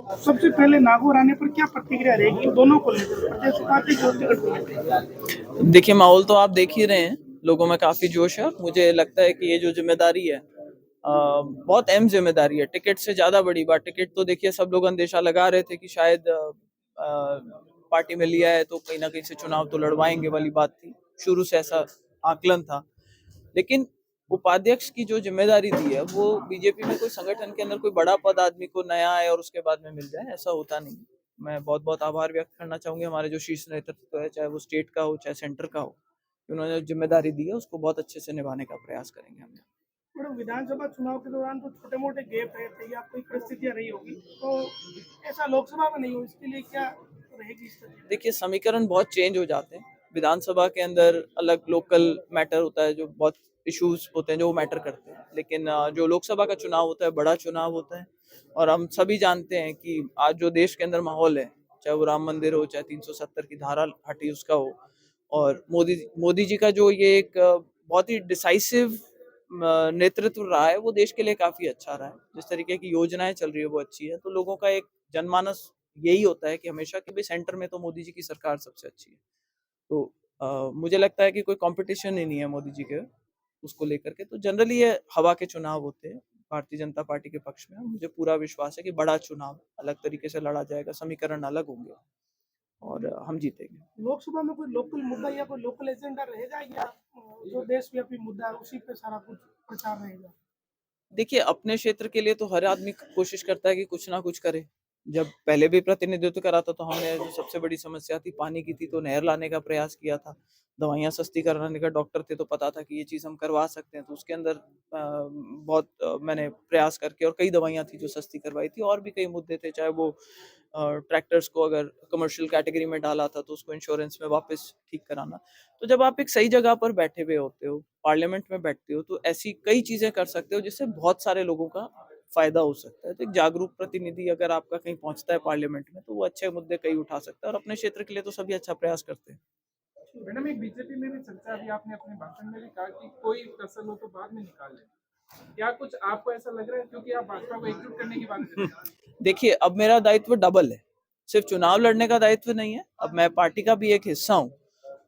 सबसे पहले नागौर आने पर क्या प्रतिक्रिया रहेगी दोनों को लेकर, प्रदेश उपाध्यक्ष और टिकट को लेकर? देखिए, माहौल तो आप देख ही रहे हैं, लोगों में काफी जोश है। मुझे लगता है कि ये जो जिम्मेदारी है बहुत अहम जिम्मेदारी है। टिकट से ज्यादा बड़ी बात, टिकट तो देखिए सब लोग अंदेशा लगा रहे थे कि शायद पार्टी में लिया है तो कहीं ना कहीं से चुनाव तो लड़वाएंगे वाली बात थी, शुरू से ऐसा आकलन था। लेकिन उपाध्यक्ष की जो जिम्मेदारी दी है वो बीजेपी में कोई संगठन के अंदर कोई बड़ा पद आदमी को नया आए और उसके बाद में मिल जाए, ऐसा होता नहीं। मैं बहुत बहुत आभार व्यक्त करना चाहूंगी हमारे जो शीर्ष नेतृत्व है, चाहे वो स्टेट का हो चाहे सेंटर का हो, उन्होंने जो जिम्मेदारी दी है उसको बहुत अच्छे से निभाने का प्रयास करेंगे हम। मैडम, विधानसभा चुनाव के दौरान तो छोटे मोटे गैप रहे थे या कोई परिस्थितियां रही होगी, तो ऐसा लोकसभा में नहीं हो, इसके लिए क्या रहेगी स्थिति? देखिए, समीकरण बहुत चेंज हो जाते हैं। विधानसभा के अंदर अलग लोकल मैटर होता है, जो बहुत इश्यूज होते हैं जो वो मैटर करते हैं, लेकिन जो लोकसभा का चुनाव होता है बड़ा चुनाव होता है। और हम सभी जानते हैं कि आज जो देश के अंदर माहौल है, चाहे वो राम मंदिर हो चाहे 370 की धारा हटी उसका हो, और मोदी जी का जो ये एक बहुत ही डिसाइसिव नेतृत्व रहा है, वो देश के लिए काफी अच्छा रहा है। जिस तरीके की योजनाएं चल रही है वो अच्छी है, तो लोगों का एक जनमानस यही होता है कि हमेशा कि भाई सेंटर में तो मोदी जी की सरकार सबसे अच्छी है। तो मुझे लगता है कि कोई कंपटीशन ही नहीं है मोदी जी के उसको लेकर के। तो जनरली ये हवा के चुनाव होते हैं भारतीय जनता पार्टी के पक्ष में। मुझे पूरा विश्वास है कि बड़ा चुनाव अलग तरीके से लड़ा जाएगा, समीकरण अलग होंगे और हम जीतेंगे। लोकसभा में कोई लोकल मुद्दा या कोई लोकल एजेंडा रहेगा या जो देशव्यापी मुद्दा है उसी पे सारा कुछ प्रचार रहेगा? देखिए, अपने क्षेत्र के लिए तो हर आदमी कोशिश करता है कि कुछ ना कुछ करे। जब पहले भी प्रतिनिधित्व करा था तो हमने जो सबसे बड़ी समस्या थी पानी की थी, तो नहर लाने का प्रयास किया था। दवाइयाँ सस्ती कराने का, डॉक्टर थे तो पता था कि ये चीज़ हम करवा सकते हैं, तो उसके अंदर बहुत मैंने प्रयास करके और कई दवाइयाँ थी जो सस्ती करवाई थी। और भी कई मुद्दे थे, चाहे वो ट्रैक्टर्स को अगर कमर्शियल कैटेगरी में डाला था तो उसको इंश्योरेंस में वापस ठीक कराना। तो जब आप एक सही जगह पर बैठे हुए होते हो, पार्लियामेंट में बैठते हो, तो ऐसी कई चीजें कर सकते हो जिससे बहुत सारे लोगों का फायदा हो सकता है। तो एक जागरूक प्रतिनिधि अगर आपका कहीं पहुंचता है पार्लियामेंट में, तो वो अच्छे मुद्दे कई उठा सकता है, और अपने क्षेत्र के लिए तो सभी अच्छा प्रयास करते हैं। मैडम, एक बीजेपी में भी चर्चा, अभी आपने अपने भाषण में भी कहा कि कोई फसल हो तो बाद में निकाल ले, क्या कुछ आपको ऐसा लग रहा है क्योंकि आप भाजपा को एकजुट करने की बात कर रहे हैं? देखिए, अब मेरा दायित्व डबल है, सिर्फ चुनाव लड़ने का दायित्व नहीं है, अब मैं पार्टी का भी एक हिस्सा हूँ।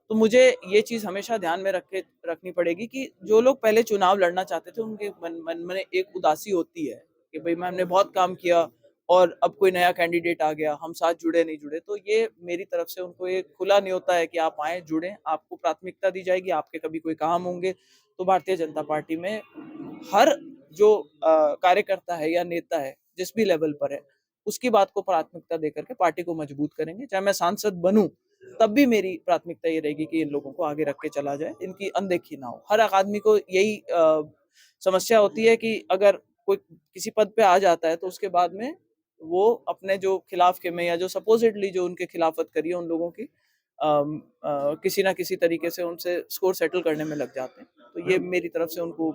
तो मुझे ये चीज हमेशा ध्यान में रखनी पड़ेगी कि जो लोग पहले चुनाव लड़ना चाहते थे उनके मन में एक उदासी होती है कि भाई हमने बहुत काम किया और अब कोई नया कैंडिडेट आ गया, हम साथ जुड़े नहीं जुड़े। तो ये मेरी तरफ से उनको एक खुला न्योता है कि आप आए, जुड़े, आपको प्राथमिकता दी जाएगी। आपके कभी कोई काम होंगे तो भारतीय जनता पार्टी में हर जो कार्यकर्ता है या नेता है जिस भी लेवल पर है, उसकी बात को प्राथमिकता देकर के पार्टी को मजबूत करेंगे। चाहे मैं सांसद बनूं तब भी मेरी प्राथमिकता ये रहेगी कि इन लोगों को आगे रख के चला जाए, इनकी अनदेखी ना हो। हर एक आदमी को यही समस्या होती है कि अगर कोई किसी पद पे आ जाता है तो उसके बाद में वो अपने जो खिलाफ के में या जो सपोजिटली जो उनके खिलाफत करी है उन लोगों की किसी ना किसी तरीके से उनसे स्कोर सेटल करने में लग जाते हैं। तो ये मेरी तरफ से उनको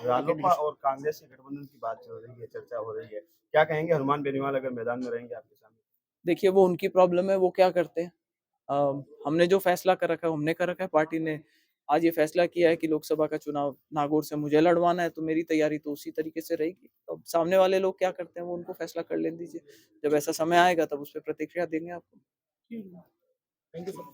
रालोपा और कांग्रेस के गठबंधन की बात हो रही है, चर्चा हो रही है, क्या कहेंगे हनुमान बेनीवाल अगर मैदान में रहेंगे आपके सामने? देखिए, वो उनकी प्रॉब्लम है, वो क्या करते हैं। हमने जो फैसला कर रखा है हमने कर रखा है। पार्टी ने आज ये फैसला किया है कि लोकसभा का चुनाव नागौर से मुझे लड़वाना है, तो मेरी तैयारी तो उसी तरीके से रहेगी। अब सामने वाले लोग क्या करते हैं वो उनको फैसला कर लेने दीजिए, जब ऐसा समय आएगा तब उस पर प्रतिक्रिया देंगे आपको। ठीक है। Thank you sir.